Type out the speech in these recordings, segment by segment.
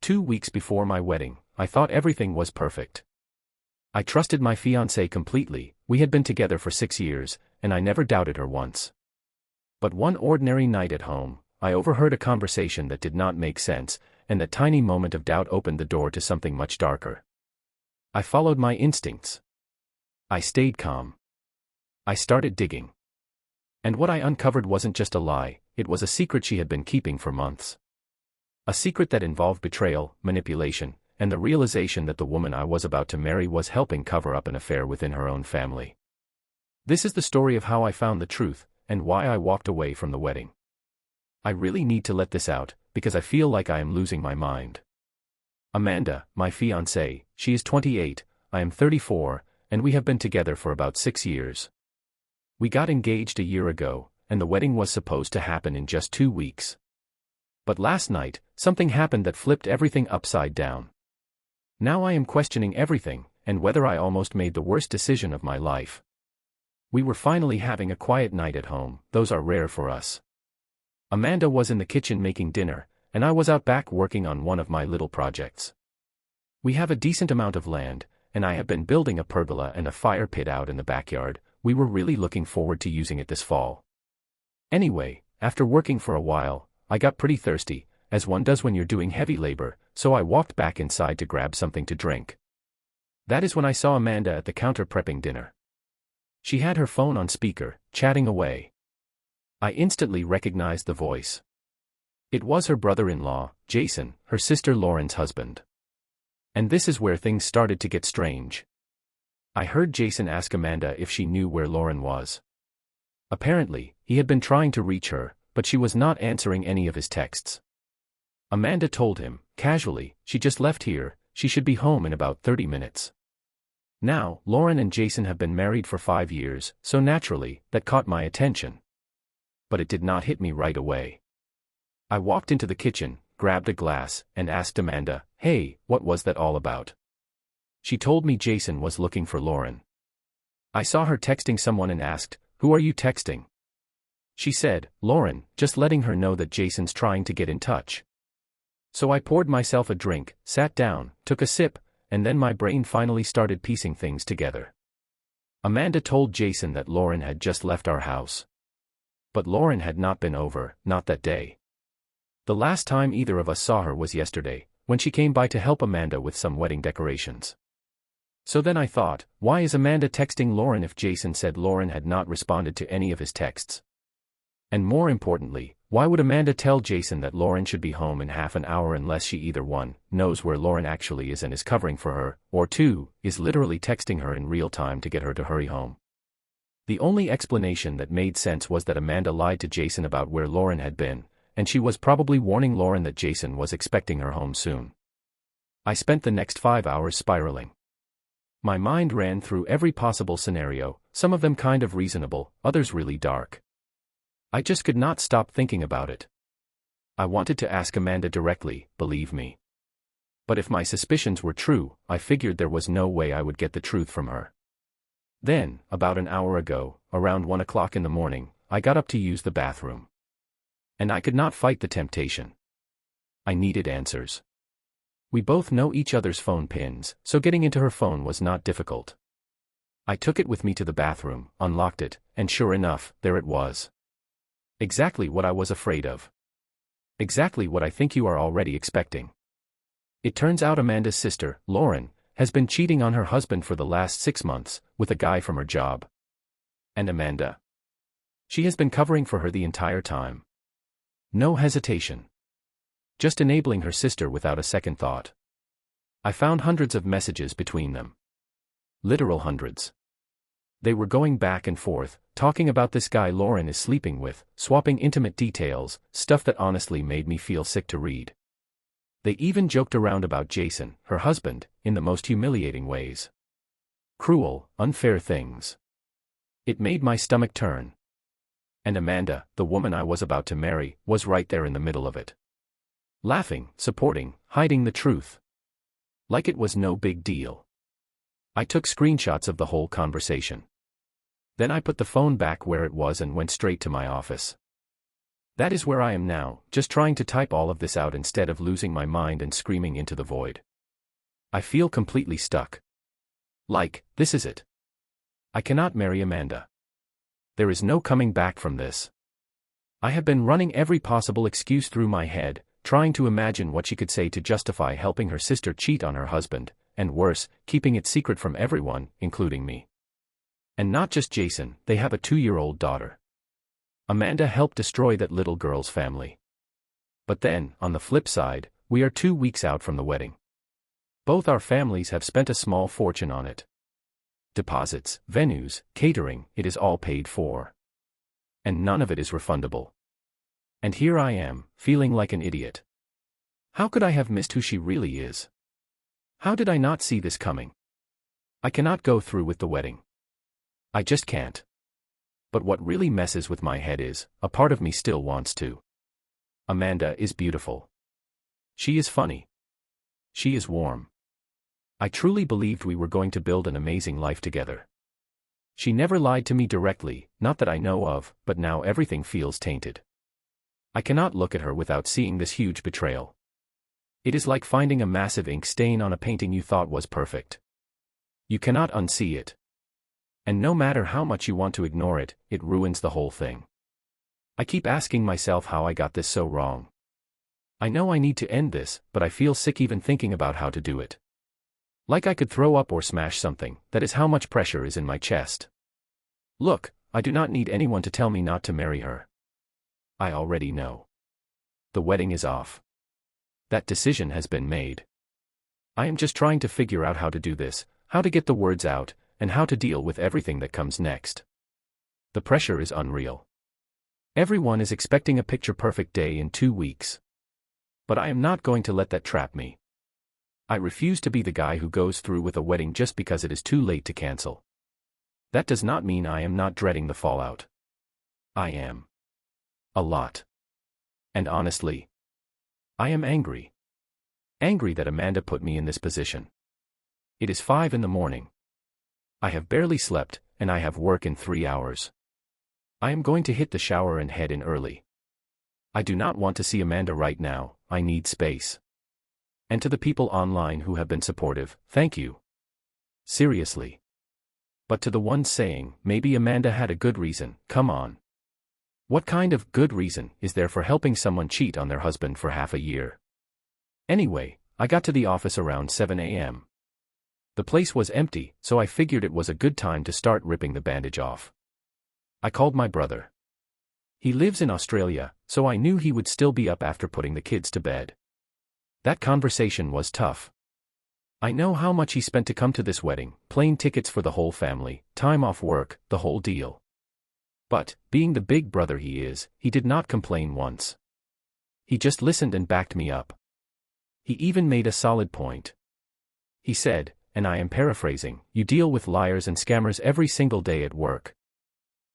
2 weeks before my wedding, I thought everything was perfect. I trusted my fiancée completely. We had been together for 6 years, and I never doubted her once. But one ordinary night at home, I overheard a conversation that did not make sense, and that tiny moment of doubt opened the door to something much darker. I followed my instincts. I stayed calm. I started digging. And what I uncovered wasn't just a lie, it was a secret she had been keeping for months. A secret that involved betrayal, manipulation, and the realization that the woman I was about to marry was helping cover up an affair within her own family. This is the story of how I found the truth, and why I walked away from the wedding. I really need to let this out, because I feel like I am losing my mind. Amanda, my fiancée, she is 28, I am 34, and we have been together for about 6 years. We got engaged a year ago, and the wedding was supposed to happen in just 2 weeks. But last night, something happened that flipped everything upside down. Now I am questioning everything, and whether I almost made the worst decision of my life. We were finally having a quiet night at home. Those are rare for us. Amanda was in the kitchen making dinner, and I was out back working on one of my little projects. We have a decent amount of land, and I have been building a pergola and a fire pit out in the backyard. We were really looking forward to using it this fall. Anyway, after working for a while, I got pretty thirsty, as one does when you're doing heavy labor, so I walked back inside to grab something to drink. That is when I saw Amanda at the counter prepping dinner. She had her phone on speaker, chatting away. I instantly recognized the voice. It was her brother-in-law, Jason, her sister Lauren's husband. And this is where things started to get strange. I heard Jason ask Amanda if she knew where Lauren was. Apparently, he had been trying to reach her, but she was not answering any of his texts. Amanda told him, casually, she just left here, she should be home in about 30 minutes. Now, Lauren and Jason have been married for 5 years, so naturally, that caught my attention. But it did not hit me right away. I walked into the kitchen, grabbed a glass, and asked Amanda, "Hey, what was that all about?" She told me Jason was looking for Lauren. I saw her texting someone and asked, "Who are you texting?" She said, "Lauren, just letting her know that Jason's trying to get in touch." So I poured myself a drink, sat down, took a sip, and then my brain finally started piecing things together. Amanda told Jason that Lauren had just left our house. But Lauren had not been over, not that day. The last time either of us saw her was yesterday, when she came by to help Amanda with some wedding decorations. So then I thought, why is Amanda texting Lauren if Jason said Lauren had not responded to any of his texts? And more importantly, why would Amanda tell Jason that Lauren should be home in half an hour unless she either 1, knows where Lauren actually is and is covering for her, or 2, is literally texting her in real time to get her to hurry home? The only explanation that made sense was that Amanda lied to Jason about where Lauren had been, and she was probably warning Lauren that Jason was expecting her home soon. I spent the next 5 hours spiraling. My mind ran through every possible scenario, some of them kind of reasonable, others really dark. I just could not stop thinking about it. I wanted to ask Amanda directly, believe me. But if my suspicions were true, I figured there was no way I would get the truth from her. Then, about an hour ago, around 1 o'clock in the morning, I got up to use the bathroom. And I could not fight the temptation. I needed answers. We both know each other's phone pins, so getting into her phone was not difficult. I took it with me to the bathroom, unlocked it, and sure enough, there it was. Exactly what I was afraid of. Exactly what I think you are already expecting. It turns out Amanda's sister, Lauren, has been cheating on her husband for the last 6 months, with a guy from her job. And Amanda? She has been covering for her the entire time. No hesitation. Just enabling her sister without a second thought. I found hundreds of messages between them. Literal hundreds. They were going back and forth, talking about this guy Lauren is sleeping with, swapping intimate details, stuff that honestly made me feel sick to read. They even joked around about Jason, her husband, in the most humiliating ways. Cruel, unfair things. It made my stomach turn. And Amanda, the woman I was about to marry, was right there in the middle of it. Laughing, supporting, hiding the truth. Like it was no big deal. I took screenshots of the whole conversation. Then I put the phone back where it was and went straight to my office. That is where I am now, just trying to type all of this out instead of losing my mind and screaming into the void. I feel completely stuck. Like, this is it. I cannot marry Amanda. There is no coming back from this. I have been running every possible excuse through my head, trying to imagine what she could say to justify helping her sister cheat on her husband, and worse, keeping it secret from everyone, including me. And not just Jason, they have a 2-year-old daughter. Amanda helped destroy that little girl's family. But then, on the flip side, we are 2 weeks out from the wedding. Both our families have spent a small fortune on it. Deposits, venues, catering, it is all paid for. And none of it is refundable. And here I am, feeling like an idiot. How could I have missed who she really is? How did I not see this coming? I cannot go through with the wedding. I just can't. But what really messes with my head is, a part of me still wants to. Amanda is beautiful. She is funny. She is warm. I truly believed we were going to build an amazing life together. She never lied to me directly, not that I know of, but now everything feels tainted. I cannot look at her without seeing this huge betrayal. It is like finding a massive ink stain on a painting you thought was perfect. You cannot unsee it. And no matter how much you want to ignore it, it ruins the whole thing. I keep asking myself how I got this so wrong. I know I need to end this, but I feel sick even thinking about how to do it. Like I could throw up or smash something, that is how much pressure is in my chest. Look, I do not need anyone to tell me not to marry her. I already know. The wedding is off. That decision has been made. I am just trying to figure out how to do this, how to get the words out, and how to deal with everything that comes next. The pressure is unreal. Everyone is expecting a picture-perfect day in 2 weeks. But I am not going to let that trap me. I refuse to be the guy who goes through with a wedding just because it is too late to cancel. That does not mean I am not dreading the fallout. I am. A lot. And honestly, I am angry. Angry that Amanda put me in this position. It is 5 in the morning. I have barely slept, and I have work in 3 hours. I am going to hit the shower and head in early. I do not want to see Amanda right now, I need space. And to the people online who have been supportive, thank you. Seriously. But to the ones saying, maybe Amanda had a good reason, come on. What kind of good reason is there for helping someone cheat on their husband for half a year? Anyway, I got to the office around 7 a.m. The place was empty, so I figured it was a good time to start ripping the bandage off. I called my brother. He lives in Australia, so I knew he would still be up after putting the kids to bed. That conversation was tough. I know how much he spent to come to this wedding, plane tickets for the whole family, time off work, the whole deal. But, being the big brother he is, he did not complain once. He just listened and backed me up. He even made a solid point. He said, and I am paraphrasing, "You deal with liars and scammers every single day at work.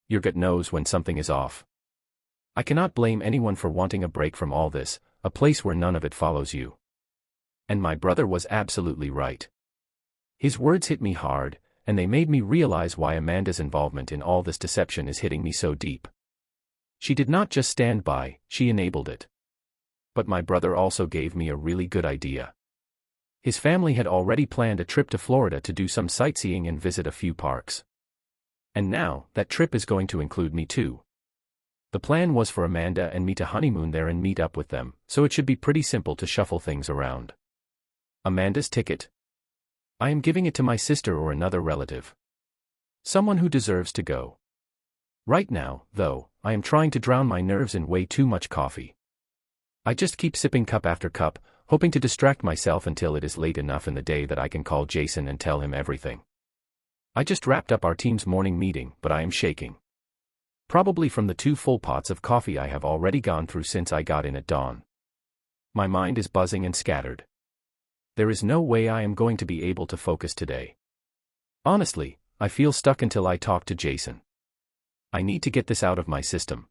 Your gut knows when something is off. I cannot blame anyone for wanting a break from all this, a place where none of it follows you." And my brother was absolutely right. His words hit me hard, and they made me realize why Amanda's involvement in all this deception is hitting me so deep. She did not just stand by, she enabled it. But my brother also gave me a really good idea. His family had already planned a trip to Florida to do some sightseeing and visit a few parks. And now, that trip is going to include me too. The plan was for Amanda and me to honeymoon there and meet up with them, so it should be pretty simple to shuffle things around. Amanda's ticket? I am giving it to my sister or another relative. Someone who deserves to go. Right now, though, I am trying to drown my nerves in way too much coffee. I just keep sipping cup after cup, hoping to distract myself until it is late enough in the day that I can call Jason and tell him everything. I just wrapped up our team's morning meeting, but I am shaking. Probably from the 2 full pots of coffee I have already gone through since I got in at dawn. My mind is buzzing and scattered. There is no way I am going to be able to focus today. Honestly, I feel stuck until I talk to Jason. I need to get this out of my system.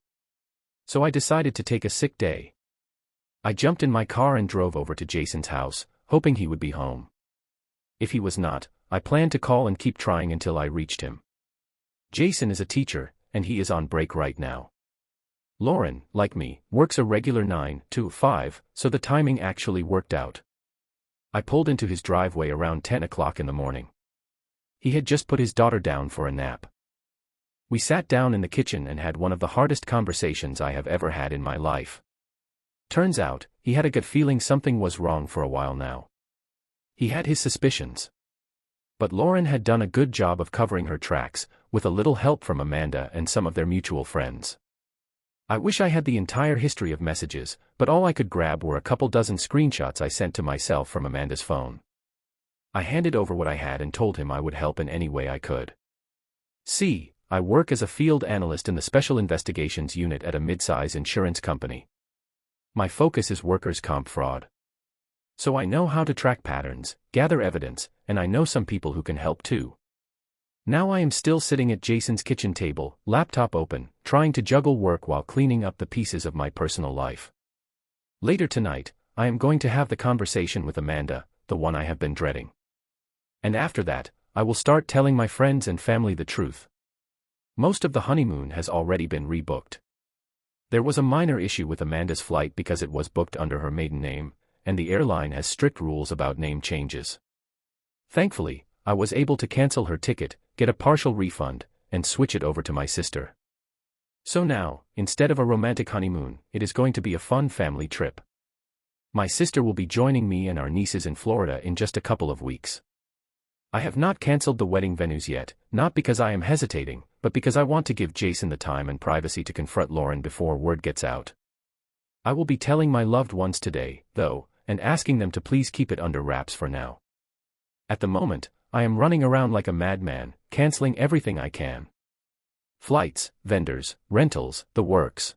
So I decided to take a sick day. I jumped in my car and drove over to Jason's house, hoping he would be home. If he was not, I planned to call and keep trying until I reached him. Jason is a teacher, and he is on break right now. Lauren, like me, works a regular 9 to 5, so the timing actually worked out. I pulled into his driveway around 10 o'clock in the morning. He had just put his daughter down for a nap. We sat down in the kitchen and had one of the hardest conversations I have ever had in my life. Turns out, he had a gut feeling something was wrong for a while now. He had his suspicions. But Lauren had done a good job of covering her tracks, with a little help from Amanda and some of their mutual friends. I wish I had the entire history of messages, but all I could grab were a couple dozen screenshots I sent to myself from Amanda's phone. I handed over what I had and told him I would help in any way I could. See, I work as a field analyst in the Special Investigations Unit at a mid-size insurance company. My focus is workers' comp fraud. So I know how to track patterns, gather evidence, and I know some people who can help too. Now I am still sitting at Jason's kitchen table, laptop open, trying to juggle work while cleaning up the pieces of my personal life. Later tonight, I am going to have the conversation with Amanda, the one I have been dreading. And after that, I will start telling my friends and family the truth. Most of the honeymoon has already been rebooked. There was a minor issue with Amanda's flight because it was booked under her maiden name, and the airline has strict rules about name changes. Thankfully, I was able to cancel her ticket, get a partial refund, and switch it over to my sister. So now, instead of a romantic honeymoon, it is going to be a fun family trip. My sister will be joining me and our nieces in Florida in just a couple of weeks. I have not canceled the wedding venues yet, not because I am hesitating, but because I want to give Jason the time and privacy to confront Lauren before word gets out. I will be telling my loved ones today, though, and asking them to please keep it under wraps for now. At the moment, I am running around like a madman, canceling everything I can. Flights, vendors, rentals, the works.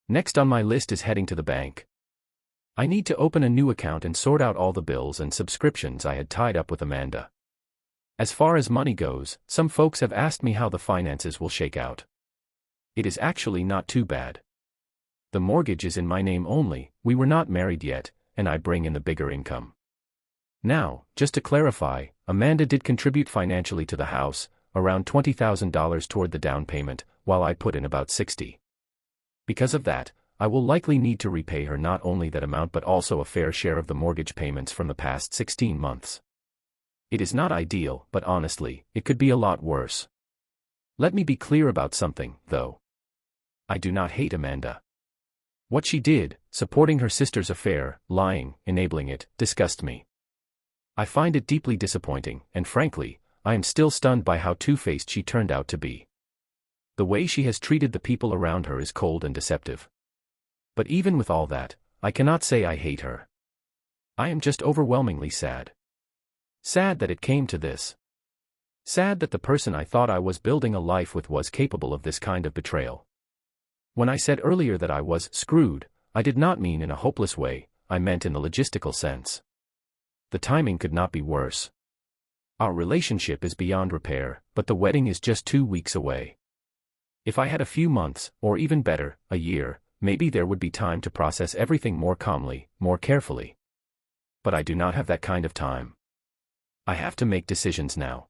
Next on my list is heading to the bank. I need to open a new account and sort out all the bills and subscriptions I had tied up with Amanda. As far as money goes, some folks have asked me how the finances will shake out. It is actually not too bad. The mortgage is in my name only, we were not married yet, and I bring in the bigger income. Now, just to clarify, Amanda did contribute financially to the house, around $20,000 toward the down payment, while I put in about $60,000. Because of that, I will likely need to repay her not only that amount but also a fair share of the mortgage payments from the past 16 months. It is not ideal, but honestly, it could be a lot worse. Let me be clear about something, though. I do not hate Amanda. What she did, supporting her sister's affair, lying, enabling it, disgusts me. I find it deeply disappointing, and frankly, I am still stunned by how two-faced she turned out to be. The way she has treated the people around her is cold and deceptive. But even with all that, I cannot say I hate her. I am just overwhelmingly sad. Sad that it came to this. Sad that the person I thought I was building a life with was capable of this kind of betrayal. When I said earlier that I was screwed, I did not mean in a hopeless way, I meant in the logistical sense. The timing could not be worse. Our relationship is beyond repair, but the wedding is just 2 weeks away. If I had a few months, or even better, a year, maybe there would be time to process everything more calmly, more carefully. But I do not have that kind of time. I have to make decisions now.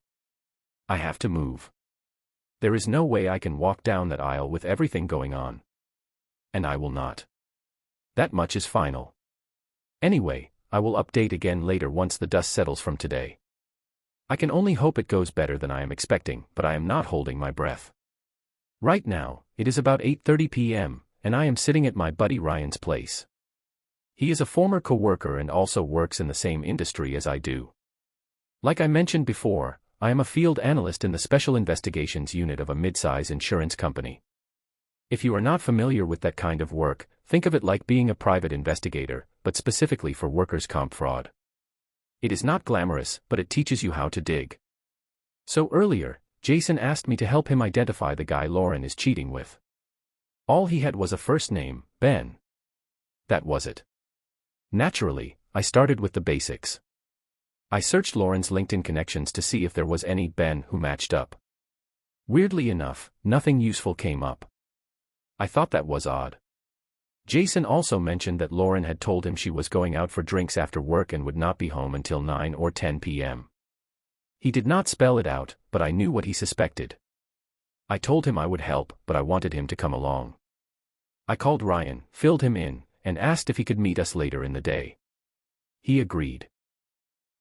I have to move. There is no way I can walk down that aisle with everything going on. And I will not. That much is final. Anyway, I will update again later once the dust settles from today. I can only hope it goes better than I am expecting, but I am not holding my breath. Right now, it is about 8:30 p.m., and I am sitting at my buddy Ryan's place. He is a former coworker and also works in the same industry as I do. Like I mentioned before, I am a field analyst in the Special Investigations Unit of a mid-size insurance company. If you are not familiar with that kind of work, think of it like being a private investigator, but specifically for workers' comp fraud. It is not glamorous, but it teaches you how to dig. So earlier, Jason asked me to help him identify the guy Lauren is cheating with. All he had was a first name, Ben. That was it. Naturally, I started with the basics. I searched Lauren's LinkedIn connections to see if there was any Ben who matched up. Weirdly enough, nothing useful came up. I thought that was odd. Jason also mentioned that Lauren had told him she was going out for drinks after work and would not be home until 9 or 10 p.m. He did not spell it out, but I knew what he suspected. I told him I would help, but I wanted him to come along. I called Ryan, filled him in, and asked if he could meet us later in the day. He agreed.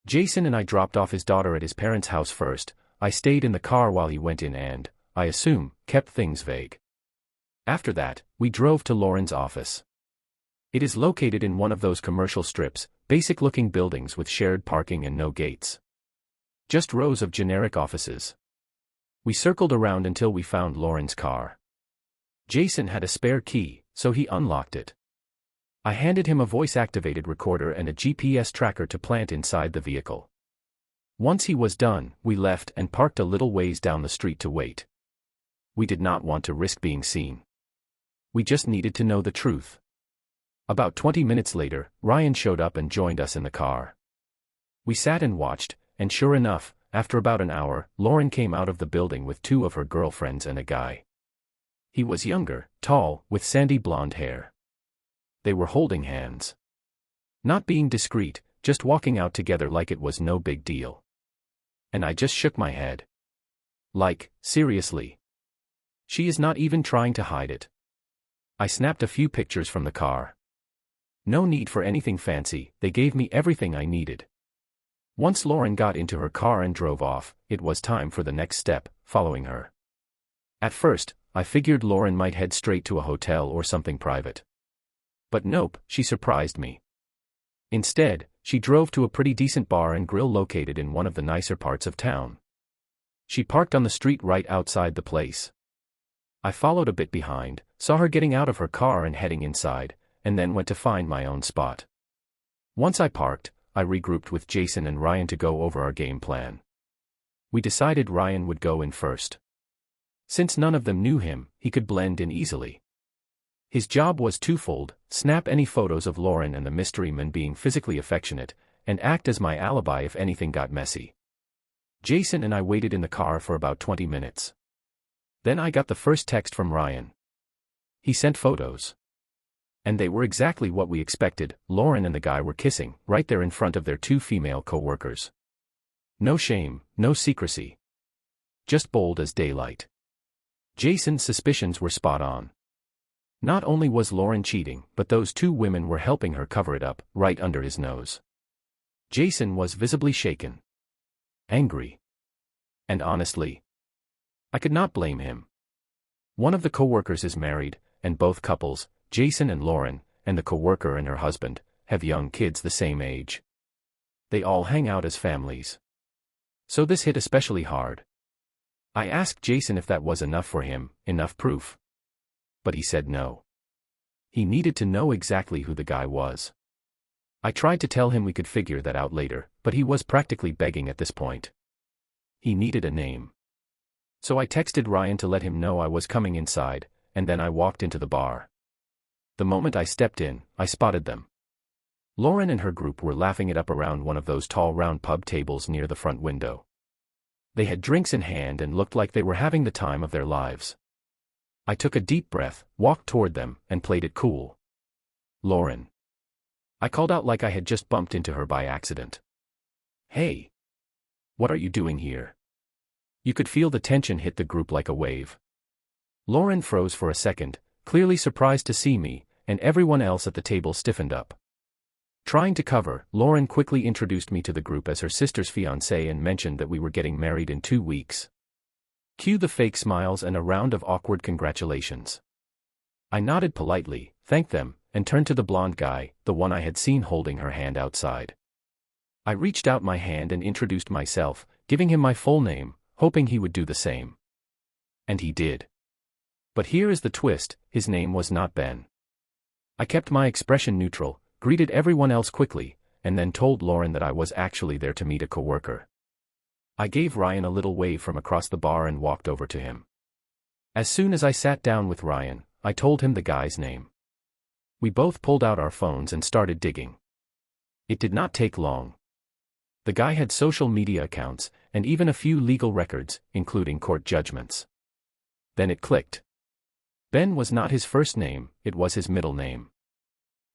Jason and I dropped off his daughter at his parents' house first. I stayed in the car while he went in and, I assume, kept things vague. After that, we drove to Lauren's office. It is located in one of those commercial strips, basic-looking buildings with shared parking and no gates. Just rows of generic offices. We circled around until we found Lauren's car. Jason had a spare key, so he unlocked it. I handed him a voice-activated recorder and a GPS tracker to plant inside the vehicle. Once he was done, we left and parked a little ways down the street to wait. We did not want to risk being seen. We just needed to know the truth. About 20 minutes later, Ryan showed up and joined us in the car. We sat and watched, and sure enough, after about an hour, Lauren came out of the building with two of her girlfriends and a guy. He was younger, tall, with sandy blonde hair. They were holding hands. Not being discreet, just walking out together like it was no big deal. And I just shook my head. Like, seriously. She is not even trying to hide it. I snapped a few pictures from the car. No need for anything fancy, they gave me everything I needed. Once Lauren got into her car and drove off, it was time for the next step, following her. At first, I figured Lauren might head straight to a hotel or something private. But nope, she surprised me. Instead, she drove to a pretty decent bar and grill located in one of the nicer parts of town. She parked on the street right outside the place. I followed a bit behind, saw her getting out of her car and heading inside, and then went to find my own spot. Once I parked, I regrouped with Jason and Ryan to go over our game plan. We decided Ryan would go in first. Since none of them knew him, he could blend in easily. His job was twofold: snap any photos of Lauren and the mystery man being physically affectionate, and act as my alibi if anything got messy. Jason and I waited in the car for about 20 minutes. Then I got the first text from Ryan. He sent photos. And they were exactly what we expected. Lauren and the guy were kissing, right there in front of their two female co-workers. No shame, no secrecy. Just bold as daylight. Jason's suspicions were spot on. Not only was Lauren cheating, but those two women were helping her cover it up, right under his nose. Jason was visibly shaken. Angry. And honestly, I could not blame him. One of the co-workers is married, and both couples, Jason and Lauren, and the co-worker and her husband, have young kids the same age. They all hang out as families. So this hit especially hard. I asked Jason if that was enough for him, enough proof. But he said no. He needed to know exactly who the guy was. I tried to tell him we could figure that out later, but he was practically begging at this point. He needed a name. So I texted Ryan to let him know I was coming inside, and then I walked into the bar. The moment I stepped in, I spotted them. Lauren and her group were laughing it up around one of those tall round pub tables near the front window. They had drinks in hand and looked like they were having the time of their lives. I took a deep breath, walked toward them, and played it cool. Lauren. I called out like I had just bumped into her by accident. Hey. What are you doing here? You could feel the tension hit the group like a wave. Lauren froze for a second, clearly surprised to see me, and everyone else at the table stiffened up. Trying to cover, Lauren quickly introduced me to the group as her sister's fiancé and mentioned that we were getting married in 2 weeks. Cue the fake smiles and a round of awkward congratulations. I nodded politely, thanked them, and turned to the blonde guy, the one I had seen holding her hand outside. I reached out my hand and introduced myself, giving him my full name, hoping he would do the same. And he did. But here is the twist: his name was not Ben. I kept my expression neutral, greeted everyone else quickly, and then told Lauren that I was actually there to meet a coworker. I gave Ryan a little wave from across the bar and walked over to him. As soon as I sat down with Ryan, I told him the guy's name. We both pulled out our phones and started digging. It did not take long. The guy had social media accounts, and even a few legal records, including court judgments. Then it clicked. Ben was not his first name, it was his middle name.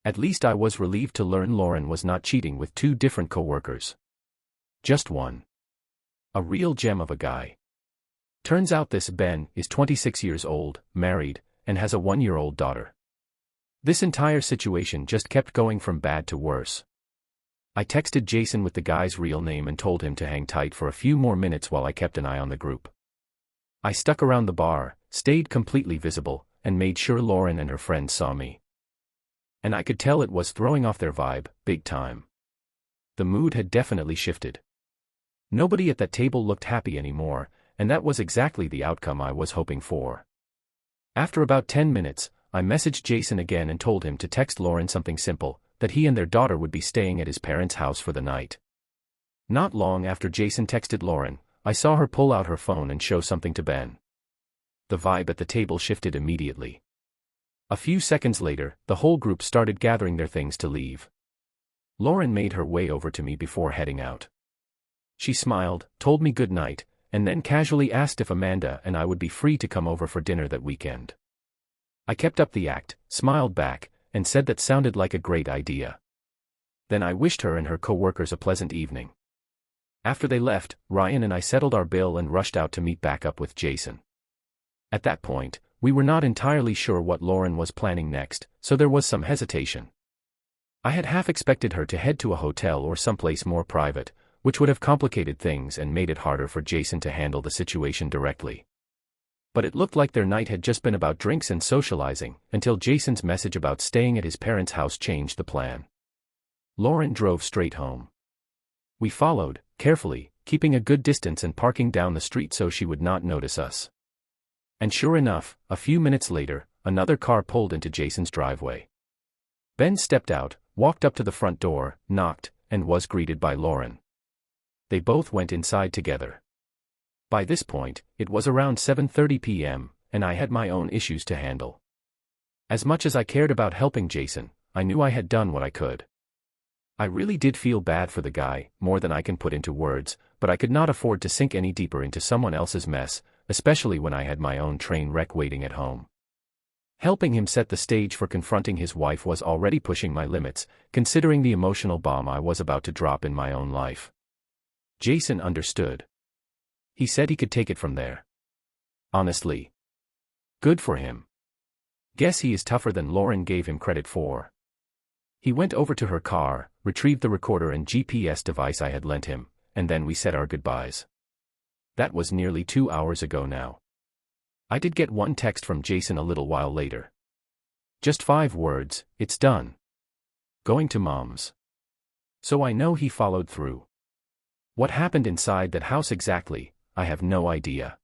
At least I was relieved to learn Lauren was not cheating with 2 different co-workers. Just one. A real gem of a guy. Turns out this Ben is 26 years old, married, and has a 1-year-old daughter. This entire situation just kept going from bad to worse. I texted Jason with the guy's real name and told him to hang tight for a few more minutes while I kept an eye on the group. I stuck around the bar, stayed completely visible, and made sure Lauren and her friends saw me. And I could tell it was throwing off their vibe, big time. The mood had definitely shifted. Nobody at that table looked happy anymore, and that was exactly the outcome I was hoping for. After about 10 minutes, I messaged Jason again and told him to text Lauren something simple, that he and their daughter would be staying at his parents' house for the night. Not long after Jason texted Lauren, I saw her pull out her phone and show something to Ben. The vibe at the table shifted immediately. A few seconds later, the whole group started gathering their things to leave. Lauren made her way over to me before heading out. She smiled, told me good night, and then casually asked if Amanda and I would be free to come over for dinner that weekend. I kept up the act, smiled back, and said that sounded like a great idea. Then I wished her and her co-workers a pleasant evening. After they left, Ryan and I settled our bill and rushed out to meet back up with Jason. At that point, we were not entirely sure what Lauren was planning next, so there was some hesitation. I had half expected her to head to a hotel or someplace more private, which would have complicated things and made it harder for Jason to handle the situation directly. But it looked like their night had just been about drinks and socializing, until Jason's message about staying at his parents' house changed the plan. Lauren drove straight home. We followed, carefully, keeping a good distance and parking down the street so she would not notice us. And sure enough, a few minutes later, another car pulled into Jason's driveway. Ben stepped out, walked up to the front door, knocked, and was greeted by Lauren. They both went inside together. By this point, it was around 7:30 p.m., and I had my own issues to handle. As much as I cared about helping Jason, I knew I had done what I could. I really did feel bad for the guy, more than I can put into words, but I could not afford to sink any deeper into someone else's mess, especially when I had my own train wreck waiting at home. Helping him set the stage for confronting his wife was already pushing my limits, considering the emotional bomb I was about to drop in my own life. Jason understood. He said he could take it from there. Honestly. Good for him. Guess he is tougher than Lauren gave him credit for. He went over to her car, retrieved the recorder and GPS device I had lent him, and then we said our goodbyes. That was nearly 2 hours ago now. I did get one text from Jason a little while later. Just 5 words, "It's done. Going to Mom's." So I know he followed through. What happened inside that house exactly, I have no idea.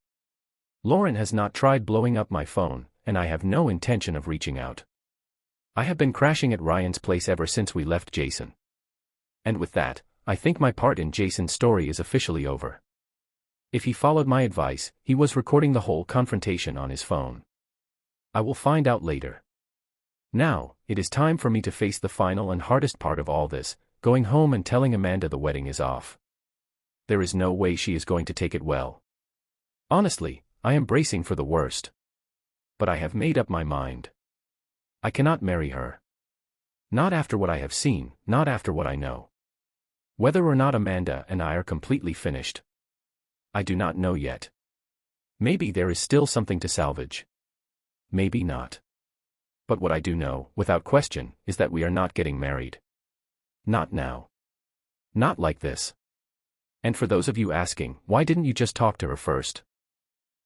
Lauren has not tried blowing up my phone, and I have no intention of reaching out. I have been crashing at Ryan's place ever since we left Jason. And with that, I think my part in Jason's story is officially over. If he followed my advice, he was recording the whole confrontation on his phone. I will find out later. Now, it is time for me to face the final and hardest part of all this, going home and telling Amanda the wedding is off. There is no way she is going to take it well. Honestly, I am bracing for the worst. But I have made up my mind. I cannot marry her. Not after what I have seen, not after what I know. Whether or not Amanda and I are completely finished, I do not know yet. Maybe there is still something to salvage. Maybe not. But what I do know, without question, is that we are not getting married. Not now. Not like this. And for those of you asking, why didn't you just talk to her first?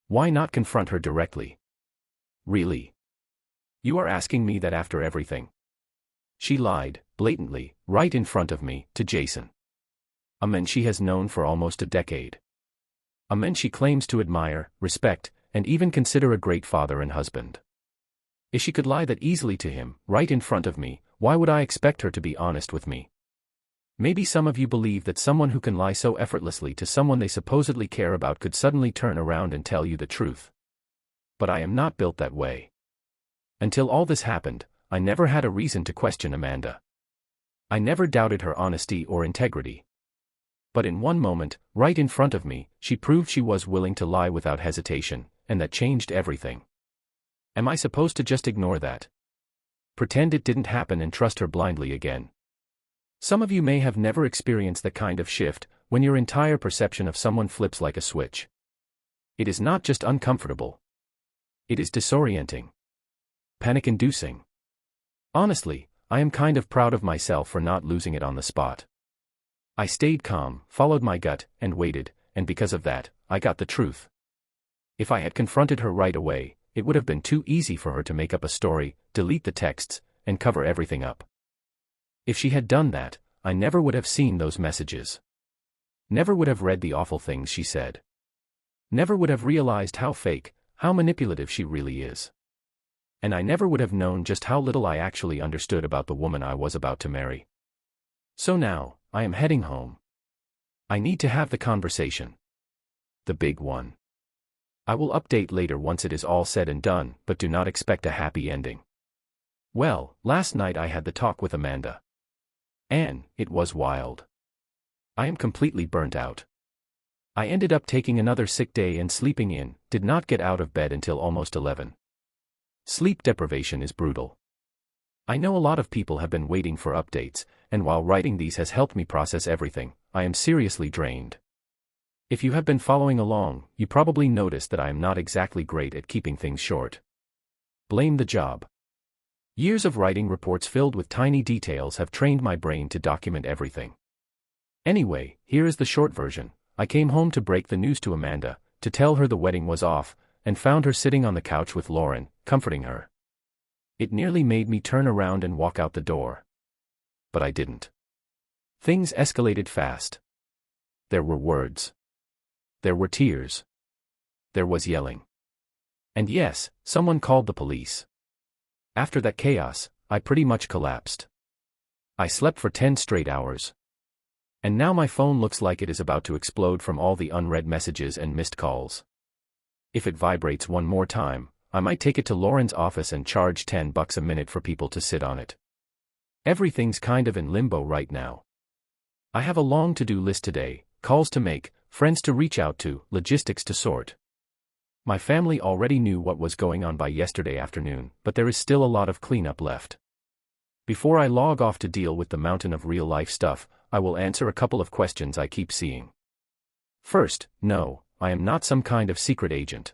Why not confront her directly? Really? You are asking me that after everything? She lied, blatantly, right in front of me, to Jason. A man she has known for almost a decade. A man she claims to admire, respect, and even consider a great father and husband. If she could lie that easily to him, right in front of me, why would I expect her to be honest with me? Maybe some of you believe that someone who can lie so effortlessly to someone they supposedly care about could suddenly turn around and tell you the truth. But I am not built that way. Until all this happened, I never had a reason to question Amanda. I never doubted her honesty or integrity. But in one moment, right in front of me, she proved she was willing to lie without hesitation, and that changed everything. Am I supposed to just ignore that? Pretend it didn't happen and trust her blindly again? Some of you may have never experienced that kind of shift, when your entire perception of someone flips like a switch. It is not just uncomfortable. It is disorienting. Panic-inducing. Honestly, I am kind of proud of myself for not losing it on the spot. I stayed calm, followed my gut, and waited, and because of that, I got the truth. If I had confronted her right away, it would have been too easy for her to make up a story, delete the texts, and cover everything up. If she had done that, I never would have seen those messages. Never would have read the awful things she said. Never would have realized how fake, how manipulative she really is. And I never would have known just how little I actually understood about the woman I was about to marry. So now, I am heading home. I need to have the conversation. The big one. I will update later once it is all said and done, but do not expect a happy ending. Well, last night I had the talk with Amanda. And it was wild. I am completely burnt out. I ended up taking another sick day and sleeping in, did not get out of bed until almost 11. Sleep deprivation is brutal. I know a lot of people have been waiting for updates, and while writing these has helped me process everything, I am seriously drained. If you have been following along, you probably noticed that I am not exactly great at keeping things short. Blame the job. Years of writing reports filled with tiny details have trained my brain to document everything. Anyway, here is the short version. I came home to break the news to Amanda, to tell her the wedding was off, and found her sitting on the couch with Lauren, comforting her. It nearly made me turn around and walk out the door. But I didn't. Things escalated fast. There were words. There were tears. There was yelling. And yes, someone called the police. After that chaos, I pretty much collapsed. I slept for 10 straight hours. And now my phone looks like it is about to explode from all the unread messages and missed calls. If it vibrates one more time, I might take it to Lauren's office and charge $10 a minute for people to sit on it. Everything's kind of in limbo right now. I have a long to-do list today, calls to make, friends to reach out to, logistics to sort. My family already knew what was going on by yesterday afternoon, but there is still a lot of cleanup left. Before I log off to deal with the mountain of real-life stuff, I will answer a couple of questions I keep seeing. First, no, I am not some kind of secret agent.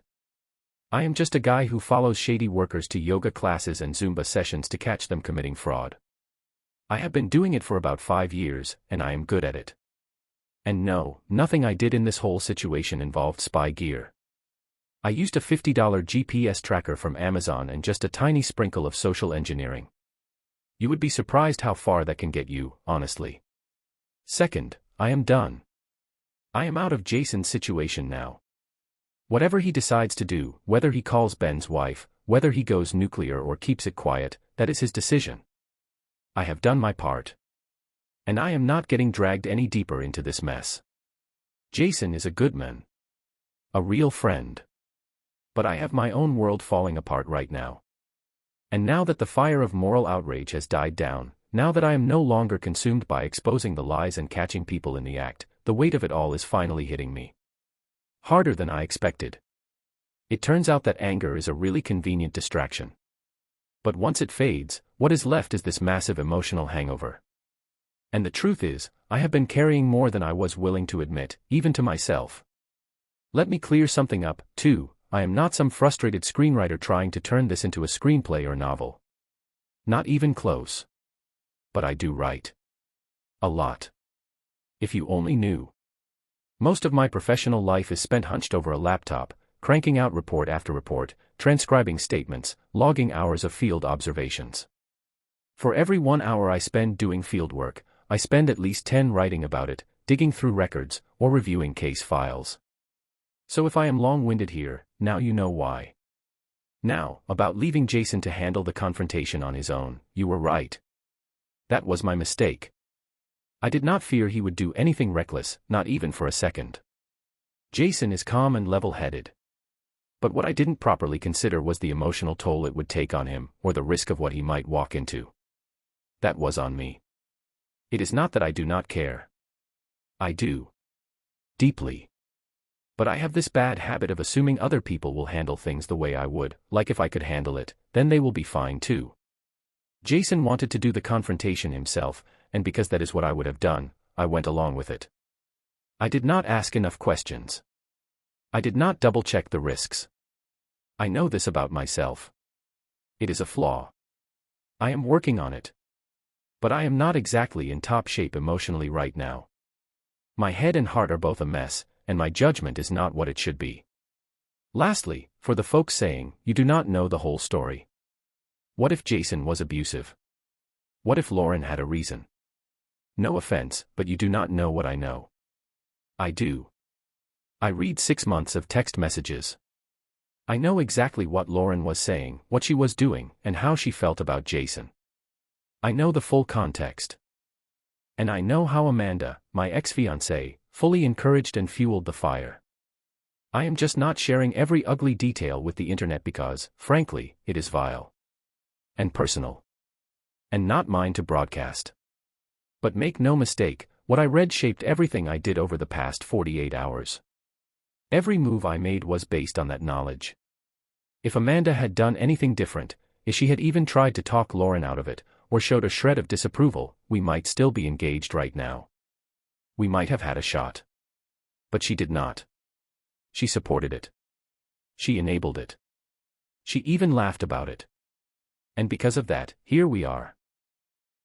I am just a guy who follows shady workers to yoga classes and Zumba sessions to catch them committing fraud. I have been doing it for about 5 years, and I am good at it. And no, nothing I did in this whole situation involved spy gear. I used a $50 GPS tracker from Amazon and just a tiny sprinkle of social engineering. You would be surprised how far that can get you, honestly. Second, I am done. I am out of Jason's situation now. Whatever he decides to do, whether he calls Ben's wife, whether he goes nuclear or keeps it quiet, that is his decision. I have done my part. And I am not getting dragged any deeper into this mess. Jason is a good man. A real friend. But I have my own world falling apart right now. And now that the fire of moral outrage has died down, now that I am no longer consumed by exposing the lies and catching people in the act, the weight of it all is finally hitting me. Harder than I expected. It turns out that anger is a really convenient distraction. But once it fades, what is left is this massive emotional hangover. And the truth is, I have been carrying more than I was willing to admit, even to myself. Let me clear something up, too. I am not some frustrated screenwriter trying to turn this into a screenplay or novel. Not even close. But I do write. A lot. If you only knew. Most of my professional life is spent hunched over a laptop, cranking out report after report, transcribing statements, logging hours of field observations. For every 1 hour I spend doing field work, I spend at least 10 writing about it, digging through records, or reviewing case files. So if I am long-winded here, now you know why. Now, about leaving Jason to handle the confrontation on his own, you were right. That was my mistake. I did not fear he would do anything reckless, not even for a second. Jason is calm and level-headed. But what I didn't properly consider was the emotional toll it would take on him, or the risk of what he might walk into. That was on me. It is not that I do not care. I do. Deeply. But I have this bad habit of assuming other people will handle things the way I would, like if I could handle it, then they will be fine too. Jason wanted to do the confrontation himself, and because that is what I would have done, I went along with it. I did not ask enough questions. I did not double-check the risks. I know this about myself. It is a flaw. I am working on it. But I am not exactly in top shape emotionally right now. My head and heart are both a mess, and my judgment is not what it should be. Lastly, for the folks saying, you do not know the whole story. What if Jason was abusive? What if Lauren had a reason? No offense, but you do not know what I know. I do. I read 6 months of text messages. I know exactly what Lauren was saying, what she was doing, and how she felt about Jason. I know the full context. And I know how Amanda, my ex-fiancée, fully encouraged and fueled the fire. I am just not sharing every ugly detail with the internet because, frankly, it is vile. And personal. And not mine to broadcast. But make no mistake, what I read shaped everything I did over the past 48 hours. Every move I made was based on that knowledge. If Amanda had done anything different, if she had even tried to talk Lauren out of it, or showed a shred of disapproval, we might still be engaged right now. We might have had a shot. But she did not. She supported it. She enabled it. She even laughed about it. And because of that, here we are.